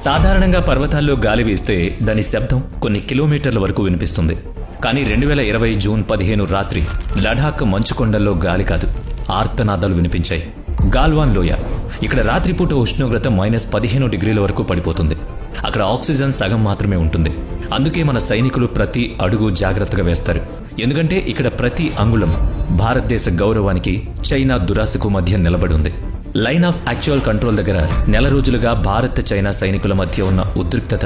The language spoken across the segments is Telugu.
సాధారణంగా పర్వతాల్లో గాలి వీస్తే దాని శబ్దం కొన్ని కిలోమీటర్ల వరకు వినిపిస్తుంది. కానీ 2020 జూన్ 15 రాత్రి లడాక్ మంచుకొండల్లో గాలి కాదు, ఆర్తనాదాలు వినిపించాయి. గాల్వాన్ లోయ. ఇక్కడ రాత్రిపూట ఉష్ణోగ్రత -15 డిగ్రీల వరకు పడిపోతుంది. అక్కడ ఆక్సిజన్ సగం మాత్రమే ఉంటుంది. అందుకే మన సైనికులు ప్రతి అడుగు జాగ్రత్తగా వేస్తారు. ఎందుకంటే ఇక్కడ ప్రతి అంగుళం భారతదేశ గౌరవానికి, చైనా దురాశకు మధ్య నిలబడి ఉంది. లైన్ ఆఫ్ యాక్చువల్ కంట్రోల్ దగ్గర నెల రోజులుగా భారత్ చైనా సైనికుల మధ్య ఉన్న ఉద్రిక్తత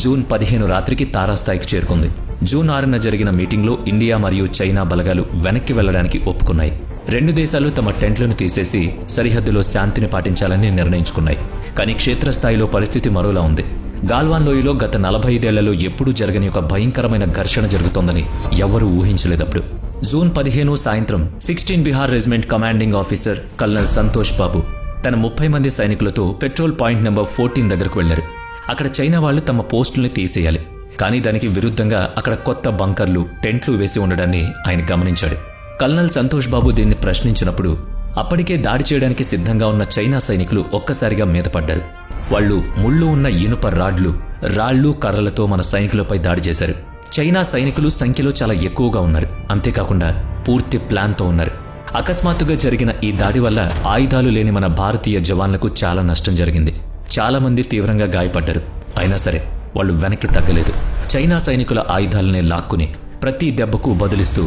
జూన్ 15 రాత్రికి తారాస్థాయికి చేరుకుంది. జూన్ 6న జరిగిన మీటింగ్లో ఇండియా మరియు చైనా బలగాలు వెనక్కి వెళ్లడానికి ఒప్పుకున్నాయి. రెండు దేశాలు తమ టెంట్లను తీసేసి సరిహద్దులో శాంతిని పాటించాలని నిర్ణయించుకున్నాయి. కానీ క్షేత్రస్థాయిలో పరిస్థితి మరోలా ఉంది. గాల్వాన్ లోయలో గత 45 ఏళ్లలో ఎప్పుడూ జరగని ఒక భయంకరమైన ఘర్షణ జరుగుతోందని ఎవ్వరూ ఊహించలేదప్పుడు. జూన్ 15 సాయంత్రం 16 Bihar regiment commanding officer colonel Santosh Babu తన 30 మంది సైనికులతో పెట్రోల్ పాయింట్ నెంబర్ 14 దగ్గరకు వెళ్లారు. అక్కడ చైనా వాళ్లు తమ పోస్టుల్ని తీసేయాలి. కానీ దానికి విరుద్ధంగా అక్కడ కొత్త బంకర్లు, టెంట్లు వేసి ఉండడాన్ని ఆయన గమనించాడు. కల్నల్ సంతోష్ బాబు దీన్ని ప్రశ్నించినప్పుడు అప్పటికే దాడి చేయడానికి సిద్ధంగా ఉన్న చైనా సైనికులు ఒక్కసారిగా మీదపడ్డారు. వాళ్లు ముళ్ళు ఉన్న ఇనుప రాళ్లు, కర్రలతో మన సైనికులపై దాడి చేశారు. చైనా సైనికులు సంఖ్యలో చాలా ఎక్కువగా ఉన్నారు. అంతేకాకుండా పూర్తి ప్లాన్తో ఉన్నారు. అకస్మాత్తుగా జరిగిన ఈ దాడి వల్ల ఆయుధాలు లేని మన భారతీయ జవాన్లకు చాలా నష్టం జరిగింది. చాలా మంది తీవ్రంగా గాయపడ్డారు. అయినా సరే వాళ్ళు వెనక్కి తగ్గలేదు. చైనా సైనికుల ఆయుధాలనే లాక్కుని ప్రతి దెబ్బకు బదులిస్తూ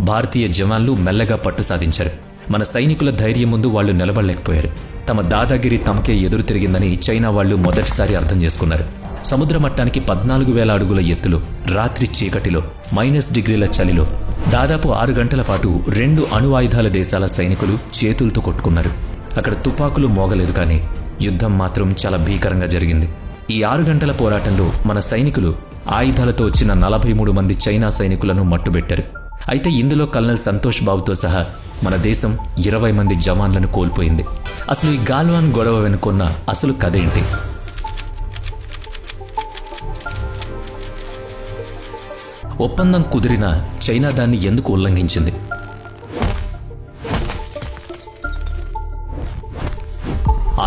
భారతీయ జవాన్లు మెల్లగా పట్టు సాధించారు. మన సైనికుల ధైర్యం ముందు వాళ్లు నిలబడలేకపోయారు. తమ దాదాగిరి తమకే ఎదురు తిరిగిందని చైనా వాళ్లు మొదటిసారి అర్థం చేసుకున్నారు. సముద్ర మట్టానికి 14,000 అడుగుల ఎత్తులో, రాత్రి చీకటిలో, -డిగ్రీల చలిలో దాదాపు 6 గంటల పాటు 2 అణు ఆయుధాల దేశాల సైనికులు చేతులతో కొట్టుకున్నారు. అక్కడ తుపాకులు మోగలేదు, కానీ యుద్ధం మాత్రం చాలా భీకరంగా జరిగింది. ఈ 6 గంటల పోరాటంలో మన సైనికులు ఆయుధాలతో వచ్చిన 43 మంది చైనా సైనికులను మట్టుబెట్టారు. అయితే ఇందులో కల్నల్ సంతోష్ బాబుతో సహా మన దేశం 20 మంది జవాన్లను కోల్పోయింది. అసలు ఈ గాల్వాన్ గొడవ వెనుకున్న అసలు కథ ఏంటి? ఒప్పందం కుదిరిన చైనా దాన్ని ఎందుకు ఉల్లంఘించింది?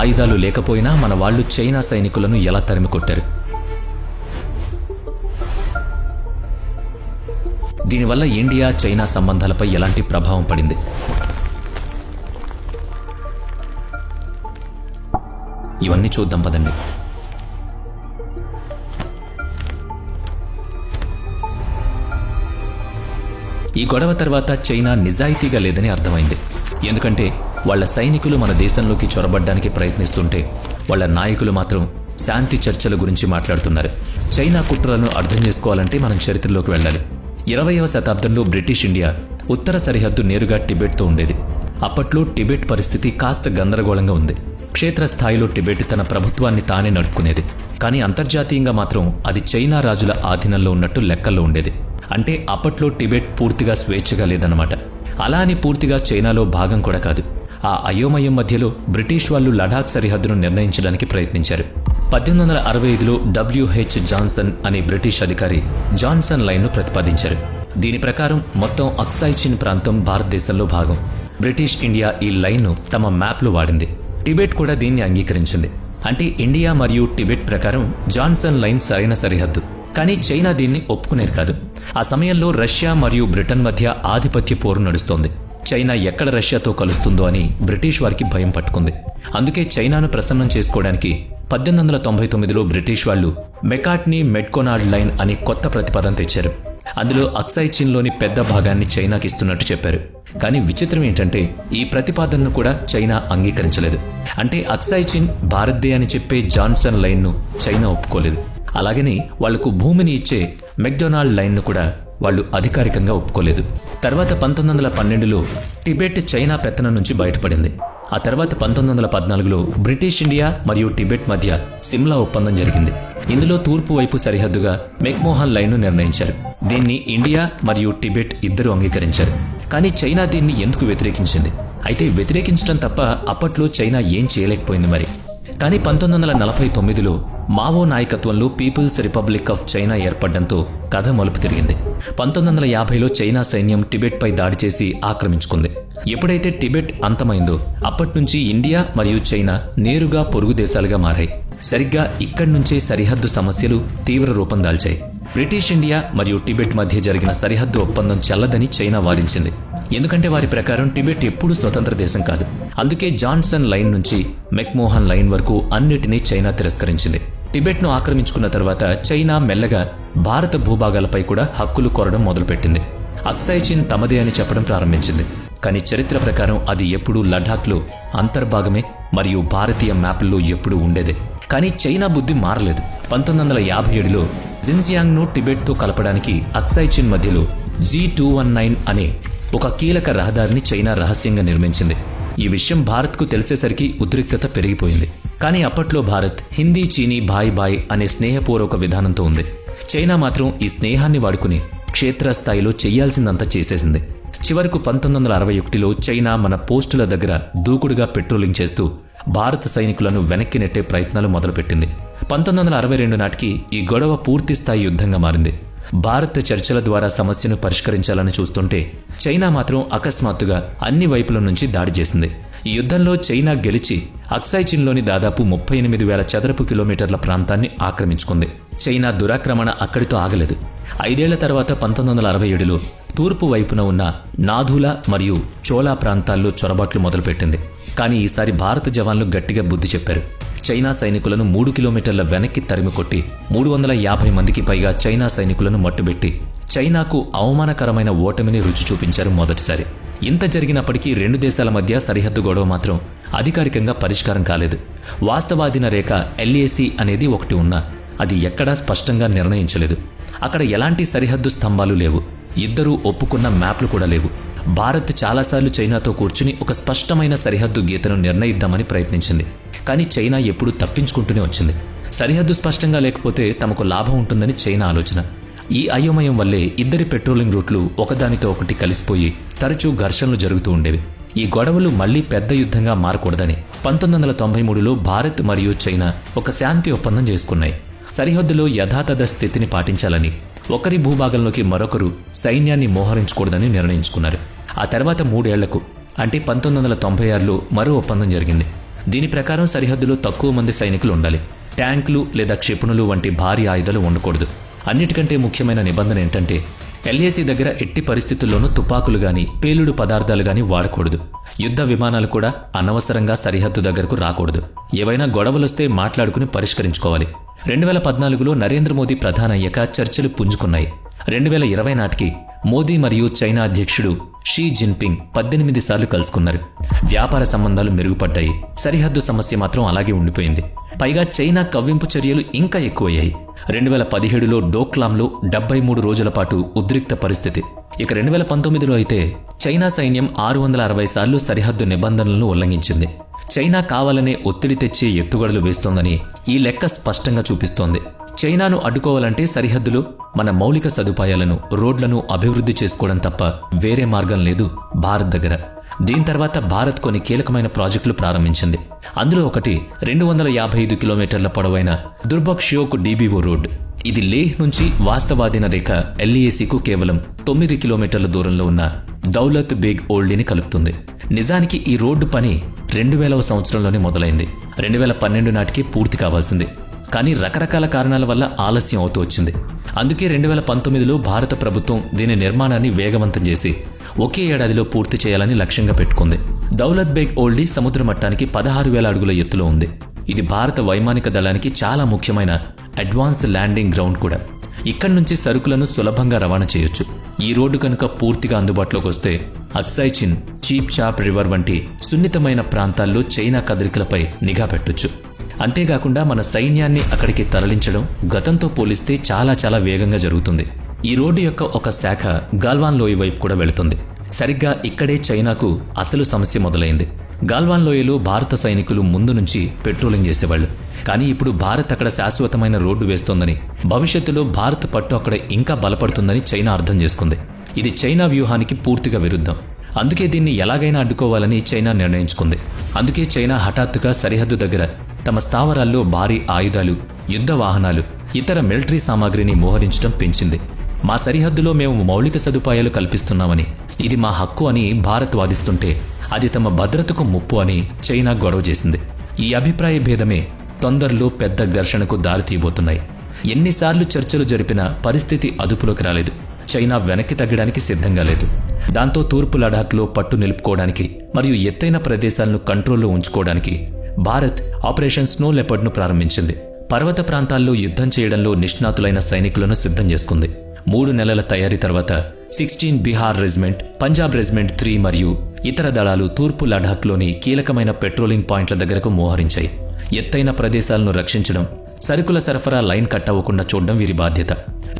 ఆయుధాలు లేకపోయినా మన వాళ్లు చైనా సైనికులను ఎలా తరిమికొట్టారు? దీనివల్ల ఇండియా చైనా సంబంధాలపై ఎలాంటి ప్రభావం పడింది? ఇవన్నీ చూద్దాం పదండి. ఈ గొడవ తర్వాత చైనా నిజాయితీగా లేదని అర్థమైంది. ఎందుకంటే వాళ్ల సైనికులు మన దేశంలోకి చొరబడ్డానికి ప్రయత్నిస్తుంటే వాళ్ల నాయకులు మాత్రం శాంతి చర్చల గురించి మాట్లాడుతున్నారు. చైనా కుట్రలను అర్థం చేసుకోవాలంటే మనం చరిత్రలోకి వెళ్ళాలి. 20వ శతాబ్దంలో బ్రిటిష్ ఇండియా ఉత్తర సరిహద్దు నేరుగా టిబెట్తో ఉండేది. అప్పట్లో టిబెట్ పరిస్థితి కాస్త గందరగోళంగా ఉంది. క్షేత్రస్థాయిలో టిబెట్ తన ప్రభుత్వాన్ని తానే నడుపుకునేది. కానీ అంతర్జాతీయంగా మాత్రం అది చైనా రాజుల ఆధీనంలో ఉన్నట్టు లెక్కల్లో ఉండేది. అంటే అప్పట్లో టిబెట్ పూర్తిగా స్వేచ్ఛగా లేదన్నమాట. అలా అని పూర్తిగా చైనాలో భాగం కూడా కాదు. ఆ అయోమయం మధ్యలో బ్రిటిష్ వాళ్లు లడాక్ సరిహద్దును నిర్ణయించడానికి ప్రయత్నించారు. 1865లో WH జాన్సన్ అనే బ్రిటిష్ అధికారి జాన్సన్ లైన్ను ప్రతిపాదించారు. దీని ప్రకారం మొత్తం అక్సాయ్ చిన్ ప్రాంతం భారతదేశంలో భాగం. బ్రిటిష్ ఇండియా ఈ లైన్ను తమ మ్యాప్లో వాడింది. టిబెట్ కూడా దీన్ని అంగీకరించింది. అంటే ఇండియా మరియు టిబెట్ ప్రకారం జాన్సన్ లైన్ సరైన సరిహద్దు. కానీ చైనా దీన్ని ఒప్పుకునేది కాదు. ఆ సమయంలో రష్యా మరియు బ్రిటన్ మధ్య ఆధిపత్య పోరు నడుస్తోంది. చైనా ఎక్కడ రష్యాతో కలుస్తుందో అని బ్రిటిష్ వారికి భయం పట్టుకుంది. అందుకే చైనాను ప్రసన్నం చేసుకోవడానికి 1899లో బ్రిటిష్ వాళ్లు మెకాట్నీ మెడ్కొనార్డ్ లైన్ అని కొత్త ప్రతిపాదన తెచ్చారు. అందులో అక్సాయ్ చిన్లోని పెద్ద భాగాన్ని చైనాకి ఇస్తున్నట్టు చెప్పారు. కానీ విచిత్రం ఏంటంటే ఈ ప్రతిపాదనను కూడా చైనా అంగీకరించలేదు. అంటే అక్సాయ్ చిన్ భారత్దే అని చెప్పే జాన్సన్ లైన్ను చైనా ఒప్పుకోలేదు. అలాగని వాళ్లకు భూమిని ఇచ్చే మెక్డొనాల్డ్ లైన్ను కూడా వాళ్లు అధికారికంగా ఒప్పుకోలేదు. తర్వాత 1912లో టిబెట్ చైనా పెత్తనం నుంచి బయటపడింది. ఆ తర్వాత 1914లో బ్రిటిష్ ఇండియా మరియు టిబెట్ మధ్య సిమ్లా ఒప్పందం జరిగింది. ఇందులో తూర్పు వైపు సరిహద్దుగా మెక్మోహన్ లైన్ను నిర్ణయించారు. దీన్ని ఇండియా మరియు టిబెట్ ఇద్దరు అంగీకరించారు. కానీ చైనా దీన్ని ఎందుకు వ్యతిరేకించింది? అయితే వ్యతిరేకించడం తప్ప అప్పట్లో చైనా ఏం చేయలేకపోయింది మరి. కానీ 1949లో మావో నాయకత్వంలో పీపుల్స్ రిపబ్లిక్ ఆఫ్ చైనా ఏర్పడడంతో కథ మలుపు తిరిగింది. 1950లో చైనా సైన్యం టిబెట్పై దాడి చేసి ఆక్రమించుకుంది. ఎప్పుడైతే టిబెట్ అంతమైందో అప్పట్నుంచి ఇండియా మరియు చైనా నేరుగా పొరుగు దేశాలుగా మారాయి. సరిగ్గా ఇక్కడి నుంచే సరిహద్దు సమస్యలు తీవ్ర రూపం దాల్చాయి. బ్రిటిష్ ఇండియా మరియు టిబెట్ మధ్య జరిగిన సరిహద్దు ఒప్పందం చెల్లదని చైనా వాదించింది. ఎందుకంటే వారి ప్రకారం టిబెట్ ఎప్పుడూ స్వతంత్ర దేశం కాదు. అందుకే జాన్సన్ లైన్ నుంచి మెక్మోహన్ లైన్ వరకు అన్నిటినీ చైనా తిరస్కరించింది. టిబెట్ను ఆక్రమించుకున్న తర్వాత చైనా మెల్లగా భారత భూభాగాలపై కూడా హక్కులు కోరడం మొదలుపెట్టింది. అక్సాయ్ చిన్ తమదే అని చెప్పడం ప్రారంభించింది. కానీ చరిత్ర ప్రకారం అది ఎప్పుడూ లడాఖ్లో అంతర్భాగమే మరియు భారతీయ మ్యాప్ల్లో ఎప్పుడూ ఉండేదే. కానీ చైనా బుద్ధి మారలేదు. 1957లో జిన్జియాంగ్ను టిబెట్తో కలపడానికి అక్సాయ్ చిన్ మధ్యలో G219 అనే ఒక కీలక రహదారిని చైనా రహస్యంగా నిర్మించింది. ఈ విషయం భారత్కు తెలిసేసరికి ఉద్రిక్తత పెరిగిపోయింది. కానీ అప్పట్లో భారత్ హిందీ చీనీ బాయ్ బాయ్ అనే స్నేహపూర్వక విధానంతో ఉంది. చైనా మాత్రం ఈ స్నేహాన్ని వాడుకుని క్షేత్రస్థాయిలో చెయ్యాల్సిందంతా చేసేసింది. చివరకు 1961లో చైనా మన పోస్టుల దగ్గర దూకుడుగా పెట్రోలింగ్ చేస్తూ భారత సైనికులను వెనక్కి నెట్టే ప్రయత్నాలు మొదలుపెట్టింది. 1962 నాటికి ఈ గొడవ పూర్తిస్థాయి యుద్ధంగా మారింది. భారత్ చర్చల ద్వారా సమస్యను పరిష్కరించాలని చూస్తుంటే చైనా మాత్రం అకస్మాత్తుగా అన్ని వైపుల నుంచి దాడి చేసింది. ఈ యుద్ధంలో చైనా గెలిచి అక్సాయ్ చిన్లోని దాదాపు 38,000 చదరపు కిలోమీటర్ల ప్రాంతాన్ని ఆక్రమించుకుంది. చైనా దురాక్రమణ అక్కడితో ఆగలేదు. 5 ఏళ్ల తర్వాత 1967లో తూర్పు వైపున ఉన్న నాథులా మరియు చోలా ప్రాంతాల్లో చొరబాట్లు మొదలుపెట్టింది. కానీ ఈసారి భారత జవాన్లు గట్టిగా బుద్ధి చెప్పారు. చైనా సైనికులను 3 కిలోమీటర్ల వెనక్కి తరిమికొట్టి 350 మందికి పైగా చైనా సైనికులను మట్టుబెట్టి చైనాకు అవమానకరమైన ఓటమిని రుచి చూపించారు మొదటిసారి. ఇంత జరిగినప్పటికీ రెండు దేశాల మధ్య సరిహద్దు గొడవ మాత్రం అధికారికంగా పరిష్కారం కాలేదు. వాస్తవాధీన రేఖ LAC అనేది ఒకటి ఉన్నా అది ఎక్కడా స్పష్టంగా నిర్ణయించలేదు. అక్కడ ఎలాంటి సరిహద్దు స్తంభాలు లేవు. ఇద్దరూ ఒప్పుకున్న మ్యాప్లు కూడా లేవు. భారత్ చాలాసార్లు చైనాతో కూర్చుని ఒక స్పష్టమైన సరిహద్దు గీతను నిర్ణయిద్దామని ప్రయత్నించింది. కానీ చైనా ఎప్పుడూ తప్పించుకుంటూనే వచ్చింది. సరిహద్దు స్పష్టంగా లేకపోతే తమకు లాభం ఉంటుందని చైనా ఆలోచన. ఈ అయోమయం వల్లే ఇద్దరి పెట్రోలింగ్ రూట్లు ఒకదానితో ఒకటి కలిసిపోయి తరచూ ఘర్షణలు జరుగుతూ ఉండేవి. ఈ గొడవలు మళ్లీ పెద్ద యుద్ధంగా మారకూడదని 1993లో భారత్ మరియు చైనా ఒక శాంతి ఒప్పందం చేసుకున్నాయి. సరిహద్దులో యథాతథ స్థితిని పాటించాలని, ఒకరి భూభాగంలోకి మరొకరు సైన్యాన్ని మోహరించకూడదని నిర్ణయించుకున్నారు. ఆ తర్వాత 3 ఏళ్లకు అంటే 1996లో మరో ఒప్పందం జరిగింది. దీని ప్రకారం సరిహద్దులో తక్కువ మంది సైనికులు ఉండాలి. ట్యాంకులు లేదా క్షిపణులు వంటి భారీ ఆయుధాలు ఉండకూడదు. అన్నిటికంటే ముఖ్యమైన నిబంధన ఏంటంటే LAC దగ్గర ఎట్టి పరిస్థితుల్లోనూ తుపాకులు గాని పేలుడు పదార్థాలు గాని వాడకూడదు. యుద్ధ విమానాలు కూడా అనవసరంగా సరిహద్దు దగ్గరకు రాకూడదు. ఏవైనా గొడవలొస్తే మాట్లాడుకుని పరిష్కరించుకోవాలి. 2014లో నరేంద్ర మోదీ ప్రధానయ్యాక చర్చలు పుంజుకున్నాయి. 2020 నాటికి మోదీ మరియు చైనా అధ్యక్షుడు షీ జిన్పింగ్ 18 సార్లు కలుసుకున్నారు. వ్యాపార సంబంధాలు మెరుగుపడ్డాయి. సరిహద్దు సమస్య మాత్రం అలాగే ఉండిపోయింది. పైగా చైనా కవ్వింపు చర్యలు ఇంకా ఎక్కువయ్యాయి. 2017లో డోక్లాంలో 73 రోజుల పాటు ఉద్రిక్త పరిస్థితి. ఇక 2019లో అయితే చైనా సైన్యం 660 సార్లు సరిహద్దు నిబంధనలను ఉల్లంఘించింది. చైనా కావాలనే ఒత్తిడి తెచ్చే ఎత్తుగడలు వేస్తోందని ఈ లెక్క స్పష్టంగా చూపిస్తోంది. చైనాను అడ్డుకోవాలంటే సరిహద్దులో మన మౌలిక సదుపాయాలను, రోడ్లను అభివృద్ధి చేసుకోవడం తప్ప వేరే మార్గం లేదు భారత్ దగ్గర. దీని తర్వాత భారత్ కొన్ని కీలకమైన ప్రాజెక్టులు ప్రారంభించింది. అందులో ఒకటి 255 కిలోమీటర్ల పొడవైన దుర్బక్షియోక్ DBO రోడ్. ఇది లేహ్ నుంచి వాస్తవాధీన రేఖ LACకు కేవలం 9 కిలోమీటర్ల దూరంలో ఉన్న దౌలత్ బేగ్ ఓల్డీని కలుపుతుంది. నిజానికి ఈ రోడ్డు పని 2000వ సంవత్సరంలోనే మొదలైంది. 2012 నాటికి పూర్తి కావాల్సింది. కానీ రకరకాల కారణాల వల్ల ఆలస్యం అవుతూ వచ్చింది. అందుకే 2019లో భారత ప్రభుత్వం దీని నిర్మాణాన్ని వేగవంతం చేసి ఒకే ఏడాదిలో పూర్తి చేయాలని లక్ష్యంగా పెట్టుకుంది. దౌలత్ బేగ్ ఓల్డీ సముద్ర మట్టానికి 16,000 అడుగుల ఎత్తులో ఉంది. ఇది భారత వైమానిక దళానికి చాలా ముఖ్యమైన అడ్వాన్స్ ల్యాండింగ్ గ్రౌండ్ కూడా. ఇక్కడి నుంచి సరుకులను సులభంగా రవాణా చేయొచ్చు. ఈ రోడ్డు కనుక పూర్తిగా అందుబాటులోకి వస్తే అక్సాయ్ చిన్, చీప్ చాప్ రివర్ వంటి సున్నితమైన ప్రాంతాల్లో చైనా కదలికలపై నిఘా పెట్టొచ్చు. అంతేకాకుండా మన సైన్యాన్ని అక్కడికి తరలించడం గతంతో పోలిస్తే చాలా వేగంగా జరుగుతుంది. ఈ రోడ్డు యొక్క ఒక శాఖ గాల్వాన్ లోయ వైపు కూడా వెళుతుంది. సరిగ్గా ఇక్కడే చైనాకు అసలు సమస్య మొదలైంది. గాల్వాన్ లోయలో భారత సైనికులు ముందు నుంచి పెట్రోలింగ్ చేసేవాళ్లు. కానీ ఇప్పుడు భారత్ అక్కడ శాశ్వతమైన రోడ్డు వేస్తోందని, భవిష్యత్తులో భారత్ పట్టు అక్కడ ఇంకా బలపడుతుందని చైనా అర్థం చేసుకుంది. ఇది చైనా వ్యూహానికి పూర్తిగా విరుద్ధం. అందుకే దీన్ని ఎలాగైనా అడ్డుకోవాలని చైనా నిర్ణయించుకుంది. అందుకే చైనా హఠాత్తుగా సరిహద్దు దగ్గర తమ స్థావరాల్లో భారీ ఆయుధాలు, యుద్ధ వాహనాలు, ఇతర మిలిటరీ సామాగ్రిని మోహరించడం పెంచింది. మా సరిహద్దులో మేము మౌలిక సదుపాయాలు కల్పిస్తున్నామని, ఇది మా హక్కు అని భారత్ వాదిస్తుంటే అది తమ భద్రతకు ముప్పు అని చైనా గొడవ చేసింది. ఈ అభిప్రాయ భేదమే తొందరలో పెద్ద ఘర్షణకు దారితీయబోతున్నాయి. ఎన్నిసార్లు చర్చలు జరిపినా పరిస్థితి అదుపులోకి రాలేదు. చైనా వెనక్కి తగ్గడానికి సిద్ధంగా లేదు. దాంతో తూర్పు లడాఖ్లో పట్టు నిలుపుకోవడానికి మరియు ఎత్తైన ప్రదేశాలను కంట్రోల్లో ఉంచుకోవడానికి భారత్ ఆపరేషన్ స్నో లెపర్డ్ను ప్రారంభించింది. పర్వత ప్రాంతాల్లో యుద్ధం చేయడంలో నిష్ణాతులైన సైనికులను సిద్ధం చేసుకుంది. 3 నెలల తయారీ తర్వాత 16 బిహార్ రెజిమెంట్, పంజాబ్ రెజిమెంట్ 3 మరియు ఇతర దళాలు తూర్పు లడాఖ్లోని కీలకమైన పెట్రోలింగ్ పాయింట్ల దగ్గరకు మోహరించాయి. ఎత్తైన ప్రదేశాలను రక్షించడం, సరుకుల సరఫరా లైన్ కట్ అవ్వకుండా చూడడం వీరి బాధ్యత.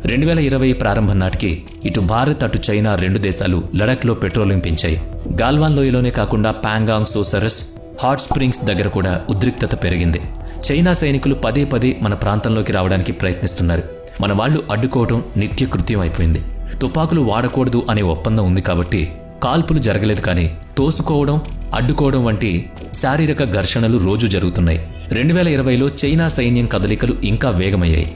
2020 ప్రారంభం నాటికి ఇటు భారత్ అటు చైనా 2 దేశాలు లడాఖ్లో పెట్రోలింగ్ పెంచాయి. గాల్వాన్ లోయలోనే కాకుండా పాంగాంగ్ సోసరస్, హాట్ స్ప్రింగ్స్ దగ్గర కూడా ఉద్రిక్తత పెరిగింది. చైనా సైనికులు పదే పదే మన ప్రాంతంలోకి రావడానికి ప్రయత్నిస్తున్నారు. మన వాళ్లు అడ్డుకోవడం నిత్యకృత్యం అయిపోయింది. తుపాకులు వాడకూడదు అనే ఒప్పందం ఉంది కాబట్టి కాల్పులు జరగలేదు, కానీ తోసుకోవడం, అడ్డుకోవడం వంటి శారీరక ఘర్షణలు రోజు జరుగుతున్నాయి. 2020లో చైనా సైన్యం కదలికలు ఇంకా వేగమయ్యాయి.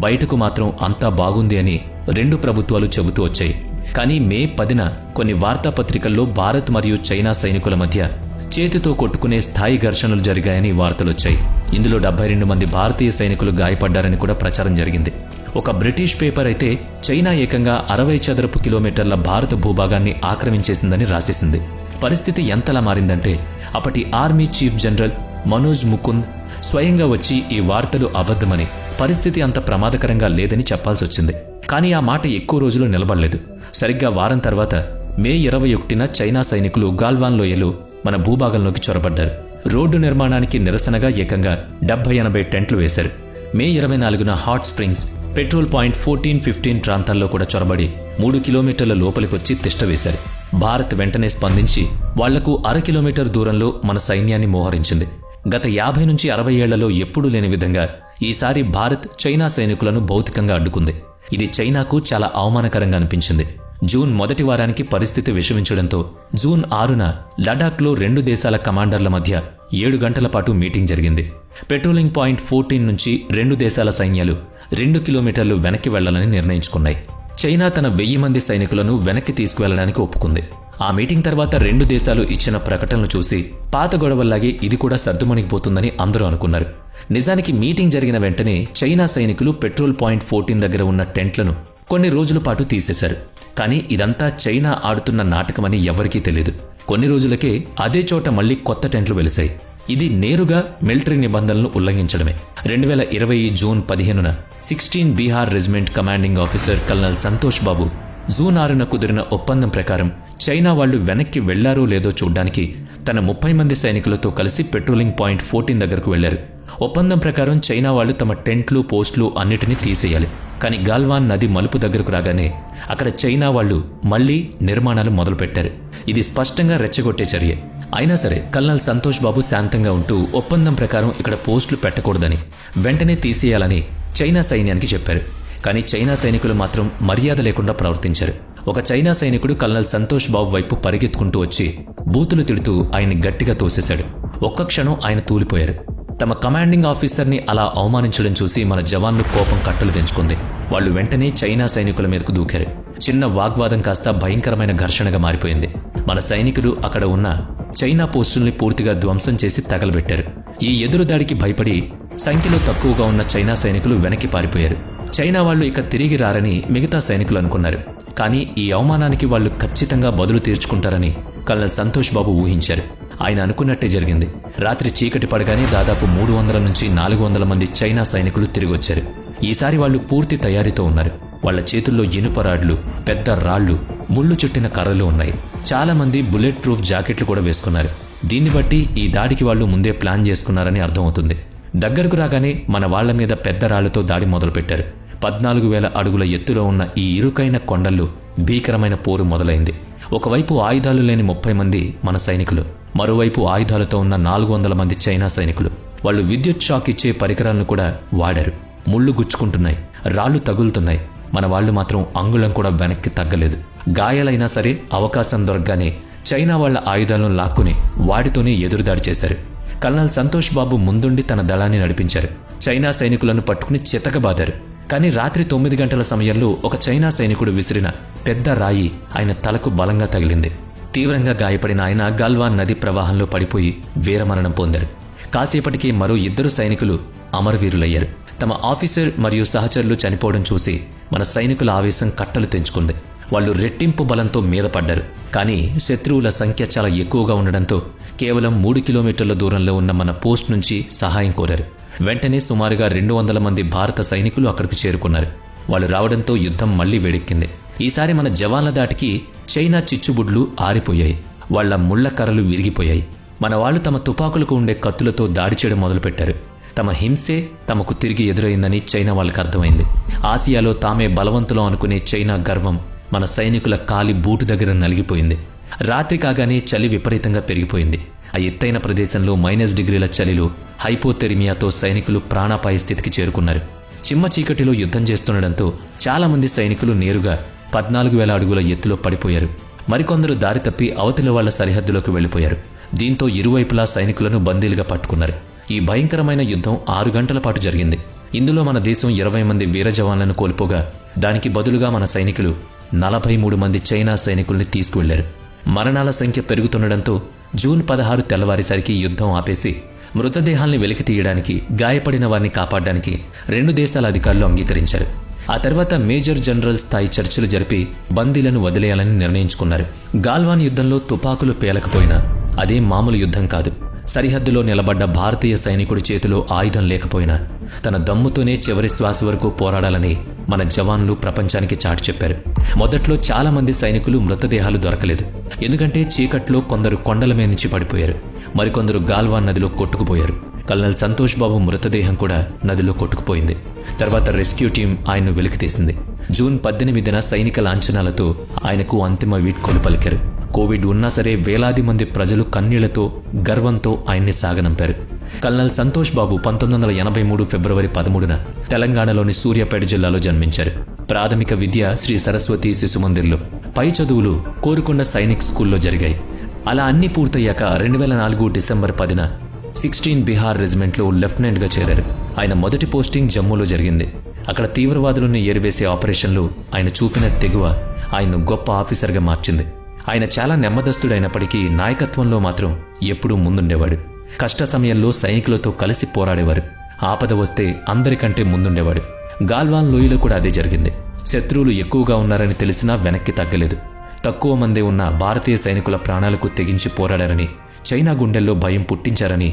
బయటకు మాత్రం అంతా బాగుంది అని 2 ప్రభుత్వాలు చెబుతూ వచ్చాయి. కానీ మే 10న కొన్ని వార్తాపత్రికల్లో భారత్ మరియు చైనా సైనికుల మధ్య చేతితో కొట్టుకునే స్థాయి ఘర్షణలు జరిగాయని వార్తలొచ్చాయి. ఇందులో 72 మంది భారతీయ సైనికులు గాయపడ్డారని కూడా ప్రచారం జరిగింది. ఒక బ్రిటిష్ పేపర్ అయితే చైనా ఏకంగా 60 చదరపు కిలోమీటర్ల భారత భూభాగాన్ని ఆక్రమించేసిందని రాసేసింది. పరిస్థితి ఎంతలా మారిందంటే అప్పటి army chief general Manoj Mukund స్వయంగా వచ్చి ఈ వార్తలు అబద్ధమని, పరిస్థితి అంత ప్రమాదకరంగా లేదని చెప్పాల్సొచ్చింది. కానీ ఆ మాట ఎక్కువ రోజులు నిలబడలేదు. సరిగ్గా వారం తర్వాత మే 21న చైనా సైనికులు గాల్వాన్ లోయలో మన భూభాగంలోకి చొరబడ్డారు. రోడ్డు నిర్మాణానికి నిరసనగా ఏకంగా 70-80 టెంట్లు వేశారు. మే 24న హాట్ స్ప్రింగ్స్, పెట్రోల్ పాయింట్ 14-15 ప్రాంతాల్లో కూడా చొరబడి 3 కిలోమీటర్ల లోపలికొచ్చి తిష్టవేశారు. భారత్ వెంటనే స్పందించి వాళ్లకు 1/2 కిలోమీటర్ దూరంలో మన సైన్యాన్ని మోహరించింది. గత 50 నుంచి 60 ఏళ్లలో ఎప్పుడూ లేని విధంగా ఈసారి భారత్ చైనా సైనికులను భౌతికంగా అడ్డుకుంది. ఇది చైనాకు చాలా అవమానకరంగా అనిపించింది. జూన్ మొదటి వారానికి పరిస్థితి విషమించడంతో జూన్ 6న లడాఖ్లో 2 దేశాల కమాండర్ల మధ్య 7 గంటల పాటు మీటింగ్ జరిగింది. పెట్రోలింగ్ పాయింట్ 14 నుంచి 2 దేశాల సైన్యాలు 2 కిలోమీటర్లు వెనక్కి వెళ్లాలని నిర్ణయించుకున్నాయి. చైనా తన 1000 మంది సైనికులను వెనక్కి తీసుకువెళ్లడానికి ఒప్పుకుంది. ఆ మీటింగ్ తర్వాత 2 దేశాలు ఇచ్చిన ప్రకటనలు చూసి పాత గొడవల్లాగే ఇది కూడా సర్దుమణిగిపోతుందని అందరూ అనుకున్నారు. నిజానికి మీటింగ్ జరిగిన వెంటనే చైనా సైనికులు పెట్రోల్ పాయింట్ 14 దగ్గర ఉన్న టెంట్లను కొన్ని రోజుల పాటు తీసేశారు. కానీ ఇదంతా చైనా ఆడుతున్న నాటకమని ఎవరికీ తెలియదు. కొన్ని రోజులకే అదే చోట మళ్లీ కొత్త టెంట్లు వెలిశాయి. ఇది నేరుగా మిలిటరీ నిబంధనలను ఉల్లంఘించడమే. 2020 జూన్ 15న 16 Bihar regiment commanding officer colonel Santosh Babu June 6న కుదిరిన ఒప్పందం ప్రకారం చైనా వాళ్లు వెనక్కి వెళ్లారో లేదో చూడ్డానికి తన 30 మంది సైనికులతో కలిసి పెట్రోలింగ్ పాయింట్ 14 దగ్గరకు వెళ్లారు. ఒప్పందం ప్రకారం చైనా వాళ్లు తమ టెంట్లు, పోస్టులు అన్నిటినీ తీసేయాలి. కానీ గాల్వాన్ నది మలుపు దగ్గరకు రాగానే అక్కడ చైనా వాళ్లు మళ్లీ నిర్మాణాలు మొదలుపెట్టారు. ఇది స్పష్టంగా రెచ్చగొట్టే చర్య. అయినా సరే కల్నల్ సంతోష్ బాబు శాంతంగా ఉంటూ ఒప్పందం ప్రకారం ఇక్కడ పోస్టులు పెట్టకూడదని, వెంటనే తీసేయాలని చైనా సైన్యానికి చెప్పారు. కానీ చైనా సైనికులు మాత్రం మర్యాద లేకుండా ప్రవర్తించారు. ఒక చైనా సైనికుడు కల్నల్ సంతోష్ బాబు వైపు పరిగెత్తుకుంటూ వచ్చి బూతులు తిడుతూ ఆయన్ని గట్టిగా తోసేశాడు. ఒక్క క్షణం ఆయన తూలిపోయారు. తమ కమాండింగ్ ఆఫీసర్ని అలా అవమానించడం చూసి మన జవాన్లు కోపం కట్టలు తెంచుకుంది. వాళ్లు వెంటనే చైనా సైనికుల మీదకు దూకారు. చిన్న వాగ్వాదం కాస్త భయంకరమైన ఘర్షణగా మారిపోయింది. మన సైనికులు అక్కడ ఉన్న చైనా పోస్టుల్ని పూర్తిగా ధ్వంసం చేసి తగలబెట్టారు. ఈ ఎదురుదాడికి భయపడి సంఖ్యలో తక్కువగా ఉన్న చైనా సైనికులు వెనక్కి పారిపోయారు. చైనా వాళ్లు ఇక తిరిగి రారని మిగతా సైనికులు అనుకున్నారు. కానీ ఈ అవమానానికి వాళ్లు ఖచ్చితంగా బదులు తీర్చుకుంటారని కల్నల్ సంతోష్ బాబు ఊహించారు. ఆయన అనుకున్నట్టే జరిగింది. రాత్రి చీకటి పడగానే దాదాపు 300 నుంచి 400 మంది చైనా సైనికులు తిరిగొచ్చారు. ఈసారి వాళ్లు పూర్తి తయారీతో ఉన్నారు. వాళ్ల చేతుల్లో ఇనుప రాడ్లు, పెద్ద రాళ్లు, ముళ్లు చుట్టిన కర్రలు ఉన్నాయి. చాలా మంది బుల్లెట్ ప్రూఫ్ జాకెట్లు కూడా వేసుకున్నారు. దీన్ని బట్టి ఈ దాడికి వాళ్లు ముందే ప్లాన్ చేసుకున్నారని అర్థమవుతుంది. దగ్గరకు రాగానే మన వాళ్ల మీద పెద్ద రాళ్లతో దాడి మొదలుపెట్టారు. 14,000 అడుగుల ఎత్తులో ఉన్న ఈ ఇరుకైన కొండల్లో భీకరమైన పోరు మొదలైంది. ఒకవైపు ఆయుధాలు లేని 30 మంది మన సైనికులు, మరోవైపు ఆయుధాలతో ఉన్న 400 మంది చైనా సైనికులు. వాళ్ళు విద్యుత్ షాక్ ఇచ్చే పరికరాలను కూడా వాడారు. ముళ్లు గుచ్చుకుంటున్నాయి, రాళ్లు తగులుతున్నాయి. మన వాళ్లు మాత్రం అంగుళం కూడా వెనక్కి తగ్గలేదు. గాయాలైనా సరే అవకాశం దొరకగానే చైనా వాళ్ల ఆయుధాలను లాక్కుని వాటితోనే ఎదురుదాడి చేశారు. కల్నల్ సంతోష్ బాబు ముందుండి తన దళాన్ని నడిపించారు. చైనా సైనికులను పట్టుకుని చితకబాదారు. కానీ రాత్రి 9 గంటల సమయంలో ఒక చైనా సైనికుడు విసిరిన పెద్ద రాయి ఆయన తలకు బలంగా తగిలింది. తీవ్రంగా గాయపడిన ఆయన గాల్వాన్ నది ప్రవాహంలో పడిపోయి వీరమరణం పొందారు. కాసేపటికి మరో 2 సైనికులు అమరవీరులయ్యారు. తమ ఆఫీసర్ మరియు సహచరులు చనిపోవడం చూసి మన సైనికుల ఆవేశం కట్టలు తెంచుకుంది. వాళ్ళు రెట్టింపు బలంతో మీద పడ్డారు. కానీ శత్రువుల సంఖ్య చాలా ఎక్కువగా ఉండడంతో కేవలం 3 కిలోమీటర్ల దూరంలో ఉన్న మన పోస్ట్ నుంచి సహాయం కోరారు. వెంటనే సుమారుగా 200 మంది భారత సైనికులు అక్కడికి చేరుకున్నారు. వాళ్ళు రావడంతో యుద్ధం మళ్లీ వేడెక్కింది. ఈసారి మన జవాన్ల దాటికి చైనా చిచ్చుబుడ్లు ఆరిపోయాయి. వాళ్ల ముళ్ల కర్రలు విరిగిపోయాయి. మన వాళ్ళు తమ తుపాకులకు ఉండే కత్తులతో దాడి చేయడం మొదలుపెట్టారు. తమ హింసే తమకు తిరిగి ఎదురైందని చైనా వాళ్ళకి అర్థమైంది. ఆసియాలో తామే బలవంతులం అనుకునే చైనా గర్వం మన సైనికుల కాలి బూటు దగ్గర నలిగిపోయింది. రాత్రి కాగానే చలి విపరీతంగా పెరిగిపోయింది. ఆ ఎత్తైన ప్రదేశంలో -డిగ్రీల చలిలో హైపోథెర్మియాతో సైనికులు ప్రాణాపాయ స్థితికి చేరుకున్నారు. చిమ్మ చీకటిలో యుద్ధం చేస్తుండడంతో చాలామంది సైనికులు నేరుగా 14,000 అడుగుల ఎత్తులో పడిపోయారు. మరికొందరు దారి తప్పి అవతలి వాళ్ల సరిహద్దులోకి వెళ్లిపోయారు. దీంతో ఇరువైపులా సైనికులను బందీలుగా పట్టుకున్నారు. ఈ భయంకరమైన యుద్ధం 6 గంటల పాటు జరిగింది. ఇందులో మన దేశం 20 మంది వీర జవాన్లను కోల్పోగా దానికి బదులుగా మన సైనికులు 43 మంది చైనా సైనికుల్ని తీసుకువెళ్లారు. మరణాల సంఖ్య పెరుగుతుండడంతో జూన్ 16 తెల్లవారేసరికి యుద్ధం ఆపేసి మృతదేహాల్ని వెలికి తీయడానికి, గాయపడిన వారిని కాపాడడానికి 2 దేశాల అధికారులు అంగీకరించారు. ఆ తర్వాత మేజర్ జనరల్ స్థాయి చర్చలు జరిపి బందీలను వదిలేయాలని నిర్ణయించుకున్నారు. గాల్వాన్ యుద్ధంలో తుపాకులు పేలకపోయినా అదే మామూలు యుద్ధం కాదు. సరిహద్దులో నిలబడ్డ భారతీయ సైనికుడి చేతిలో ఆయుధం లేకపోయినా తన దమ్ముతోనే చివరి శ్వాస వరకు పోరాడాలని మన జవాన్లు ప్రపంచానికి చాటి చెప్పారు. మొదట్లో చాలా మంది సైనికులు మృతదేహాలు దొరకలేదు. ఎందుకంటే చీకట్లో కొందరు కొండల మీద నుంచి పడిపోయారు. మరికొందరు గాల్వాన్ నదిలో కొట్టుకుపోయారు. కల్నల్ సంతోష్ బాబు మృతదేహం కూడా నదిలో కొట్టుకుపోయింది. తర్వాత రెస్క్యూ టీం ఆయన్ను వెలికితీసింది. జూన్ 18న సైనిక లాంఛనాలతో ఆయనకు అంతిమ వీడ్కోలు పలికారు. కోవిడ్ ఉన్నా సరే వేలాది మంది ప్రజలు కన్నీళ్లతో, గర్వంతో ఆయన్ని సాగనంపారు. కల్నల్ సంతోష్ బాబు 1983 ఫిబ్రవరి 13న తెలంగాణలోని సూర్యాపేట జిల్లాలో జన్మించారు. ప్రాథమిక విద్య శ్రీ సరస్వతి శిశుమందిర్లో, పై చదువులు కోరుకొండ సైనిక్ స్కూల్లో జరిగాయి. అలా అన్నీ పూర్తయ్యాక 2004 డిసెంబర్ 10న 16 బిహార్ రెజిమెంట్లో లెఫ్టినెంట్గా చేరారు. ఆయన మొదటి పోస్టింగ్ జమ్మూలో జరిగింది. అక్కడ తీవ్రవాదులను ఏరివేసే ఆపరేషన్లో ఆయన చూపిన తెగువ ఆయన్ను గొప్ప ఆఫీసర్గా మార్చింది. ఆయన చాలా నెమ్మదస్తుడైనప్పటికీ నాయకత్వంలో మాత్రం ఎప్పుడూ ముందుండేవాడు. కష్ట సమయంలో సైనికులతో కలిసి పోరాడేవారు. ఆపద వస్తే అందరికంటే ముందుండేవాడు. గాల్వాన్ లోయలో కూడా అదే జరిగింది. శత్రువులు ఎక్కువగా ఉన్నారని తెలిసినా వెనక్కి తగ్గలేదు. తక్కువ మందే ఉన్న భారతీయ సైనికుల ప్రాణాలకు తెగించి పోరాడారని, చైనా గుండెల్లో భయం పుట్టించారని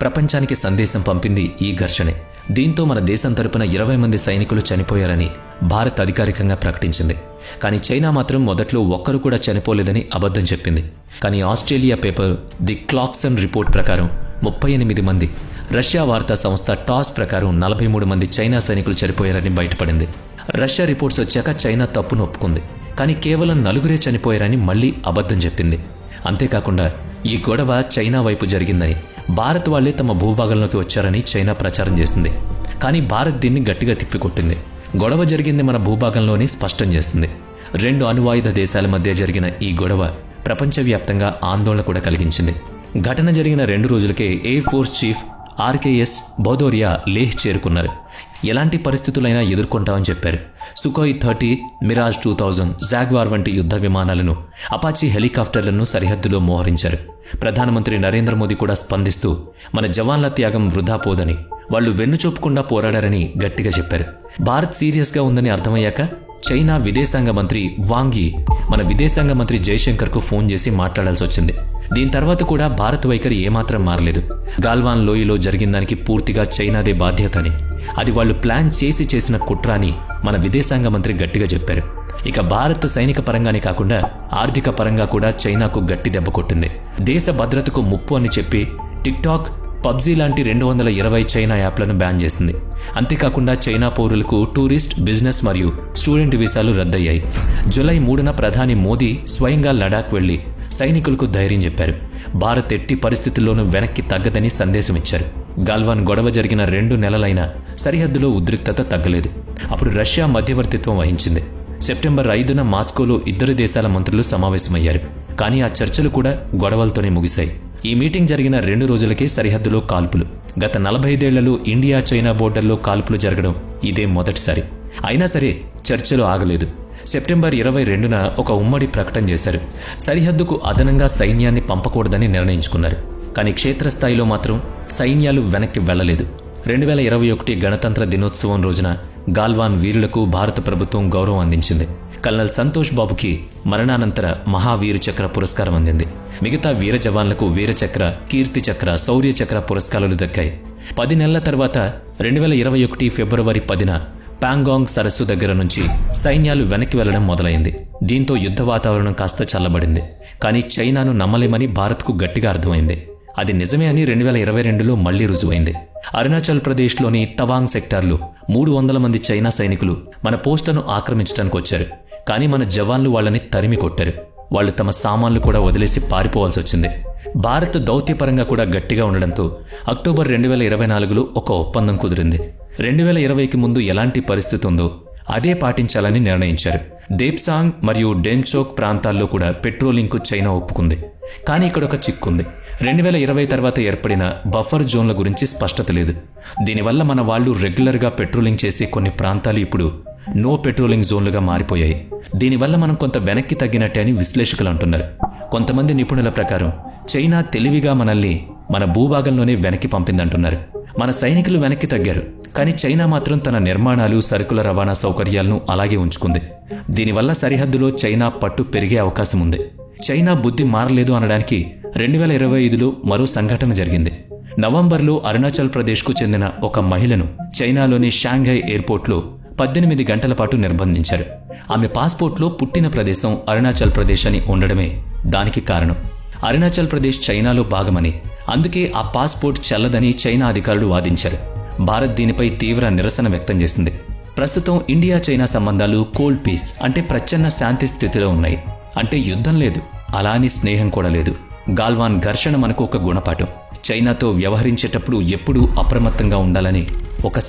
ప్రపంచానికి సందేశం పంపింది ఈ ఘర్షణే. దీంతో మన దేశం తరపున 20 మంది సైనికులు చనిపోయారని భారత్ అధికారికంగా ప్రకటించింది. కానీ చైనా మాత్రం మొదట్లో ఒక్కరు కూడా చనిపోలేదని అబద్ధం చెప్పింది. కానీ ఆస్ట్రేలియా పేపర్ ది క్లాక్సన్ రిపోర్ట్ ప్రకారం 38 మంది, రష్యా వార్తా సంస్థ టాస్ ప్రకారం 43 మంది చైనా సైనికులు చనిపోయారని బయటపడింది. రష్యా రిపోర్ట్స్ వచ్చాక చైనా తప్పును ఒప్పుకుంది. కానీ కేవలం 4 చనిపోయారని మళ్లీ అబద్ధం చెప్పింది. అంతేకాకుండా ఈ గొడవ చైనా వైపు జరిగిందని, భారత్ వాళ్లే తమ భూభాగంలోకి వచ్చారని చైనా ప్రచారం చేసింది. కానీ భారత్ దీన్ని గట్టిగా తిప్పికొట్టింది. గొడవ జరిగింది మన భూభాగంలోనే స్పష్టం చేస్తుంది. 2 అణువాయుధ దేశాల మధ్య జరిగిన ఈ గొడవ ప్రపంచవ్యాప్తంగా ఆందోళన కూడా కలిగించింది. ఘటన జరిగిన 2 రోజులకే air force chief RKS Bhadauria Leh చేరుకున్నారు. ఎలాంటి పరిస్థితులైనా ఎదుర్కొంటామని చెప్పారు. సుఖోయ్ 30, మిరాజ్ 2000, జాగ్వార్ వంటి యుద్ధ విమానాలను, అపాచీ హెలికాప్టర్లను సరిహద్దులో మోహరించారు. ప్రధానమంత్రి నరేంద్ర మోదీ కూడా స్పందిస్తూ మన జవాన్ల త్యాగం వృధా పోదని, వాళ్లు వెన్నుచూపకుండా పోరాడారని గట్టిగా చెప్పారు. భారత్ సీరియస్గా ఉందని అర్థమయ్యాక చైనా విదేశాంగ మంత్రి వాంగ్ యీ మన విదేశాంగ మంత్రి జైశంకర్కు ఫోన్ చేసి మాట్లాడాల్సి వచ్చింది. దీని తర్వాత కూడా భారత్ వైఖరి ఏమాత్రం మారలేదు. గాల్వాన్ లోయలో జరిగిన దానికి పూర్తిగా చైనాదే బాధ్యత అని, అది వాళ్లు ప్లాన్ చేసిన కుట్ర అని మన విదేశాంగ మంత్రి గట్టిగా చెప్పారు. ఇక భారత్ సైనిక పరంగానే కాకుండా ఆర్థిక పరంగా కూడా చైనాకు గట్టి దెబ్బ కొట్టింది. దేశ భద్రతకు ముప్పు అని చెప్పి టిక్టాక్, పబ్జీ లాంటి 220 చైనా యాప్లను బ్యాన్ చేసింది. అంతేకాకుండా చైనా పౌరులకు టూరిస్ట్, బిజినెస్ మరియు స్టూడెంట్ వీసాలు రద్దయ్యాయి. జూలై 3న ప్రధాని మోదీ స్వయంగా లడాక్ వెళ్లి సైనికులకు ధైర్యం చెప్పారు. భారత్ ఎట్టి పరిస్థితుల్లోనూ వెనక్కి తగ్గదని సందేశం ఇచ్చారు. గాల్వాన్ గొడవ జరిగిన 2 నెలలైనా సరిహద్దులో ఉద్రిక్తత తగ్గలేదు. అప్పుడు రష్యా మధ్యవర్తిత్వం వహించింది. సెప్టెంబర్ 5న మాస్కోలో 2 దేశాల మంత్రులు సమావేశమయ్యారు. కానీ ఆ చర్చలు కూడా గొడవలతోనే ముగిశాయి. ఈ మీటింగ్ జరిగిన 2 రోజులకే సరిహద్దులో కాల్పులు. గత 45 ఏళ్లలో ఇండియా చైనా బోర్డర్లో కాల్పులు జరగడం ఇదే మొదటిసారి. అయినా సరే చర్చలు ఆగలేదు. సెప్టెంబర్ 22న ఒక ఉమ్మడి ప్రకటన చేశారు. సరిహద్దుకు అదనంగా సైన్యాన్ని పంపకూడదని నిర్ణయించుకున్నారు. కానీ క్షేత్రస్థాయిలో మాత్రం సైన్యాలు వెనక్కి వెళ్లలేదు. 2021 గణతంత్ర దినోత్సవం రోజున గాల్వాన్ వీరులకు భారత ప్రభుత్వం గౌరవం అందించింది. కల్నల్ సంతోష్ బాబుకి మరణానంతర మహావీరు చక్ర పురస్కారం అందింది. మిగతా వీర జవాన్లకు వీరచక్ర, కీర్తి చక్ర, శౌర్య చక్ర పురస్కారాలు దక్కాయి. 10 నెలల తర్వాత 2021 ఫిబ్రవరి 10న పాంగాంగ్ సరస్సు దగ్గర నుంచి సైన్యాలు వెనక్కి వెళ్లడం మొదలైంది. దీంతో యుద్ధ వాతావరణం కాస్త చల్లబడింది. కానీ చైనాను నమ్మలేమని భారత్కు గట్టిగా అర్థమైంది. అది నిజమే అని 2022లో మళ్లీ రుజువైంది. అరుణాచల్ ప్రదేశ్లోని తవాంగ్ సెక్టార్లో 300 మంది చైనా సైనికులు మన పోస్టులను ఆక్రమించడానికి వచ్చారు. కానీ మన జవాన్లు వాళ్ళని తరిమి కొట్టారు. వాళ్ళు తమ సామాన్లు కూడా వదిలేసి పారిపోవాల్సి వచ్చింది. భారత్ దౌత్యపరంగా కూడా గట్టిగా ఉండడంతో అక్టోబర్ 2024లో ఒక ఒప్పందం కుదిరింది. 2020కి ముందు ఎలాంటి పరిస్థితి ఉందో అదే పాటించాలని నిర్ణయించారు. దేప్సాంగ్ మరియు డెన్చోక్ ప్రాంతాల్లో కూడా పెట్రోలింగ్కు చైనా ఒప్పుకుంది. కానీ ఇక్కడ ఒక చిక్కుంది. 2020 తర్వాత ఏర్పడిన బఫర్ జోన్ల గురించి స్పష్టత లేదు. దీనివల్ల మన వాళ్ళు రెగ్యులర్గా పెట్రోలింగ్ చేసే కొన్ని ప్రాంతాలు ఇప్పుడు నో పెట్రోలింగ్ జోన్లుగా మారిపోయాయి. దీనివల్ల మనం కొంత వెనక్కి తగ్గినట్టే అని విశ్లేషకులు అంటున్నారు. కొంతమంది నిపుణుల ప్రకారం చైనా తెలివిగా మనల్ని మన భూభాగంలోనే వెనక్కి పంపిందంటున్నారు. మన సైనికులు వెనక్కి తగ్గారు, కానీ చైనా మాత్రం తన నిర్మాణాలు, సరుకుల రవాణా సౌకర్యాలను అలాగే ఉంచుకుంది. దీనివల్ల సరిహద్దులో చైనా పట్టు పెరిగే అవకాశం ఉంది. చైనా బుద్ధి మారలేదు అనడానికి 2025లో మరో సంఘటన జరిగింది. నవంబర్లో అరుణాచల్ ప్రదేశ్కు చెందిన ఒక మహిళను చైనాలోని షాంఘై ఎయిర్పోర్ట్లో 18 గంటల పాటు నిర్బంధించారు. ఆమె పాస్పోర్ట్లో పుట్టిన ప్రదేశం అరుణాచల్ ప్రదేశ్ అని ఉండడమే దానికి కారణం. అరుణాచల్ ప్రదేశ్ చైనాలో భాగమని, అందుకే ఆ పాస్పోర్ట్ చెల్లదని చైనా అధికారులు వాదించారు. భారత్ దీనిపై తీవ్ర నిరసన వ్యక్తం చేసింది. ప్రస్తుతం ఇండియా చైనా సంబంధాలు కోల్డ్ పీస్ అంటే ప్రచ్ఛన్న శాంతి స్థితిలో ఉన్నాయి. అంటే యుద్ధం లేదు, అలా అని స్నేహం కూడా లేదు. గాల్వాన్ ఘర్షణ మనకు ఒక గుణపాఠం. చైనాతో వ్యవహరించేటప్పుడు ఎప్పుడూ అప్రమత్తంగా ఉండాలని ఒక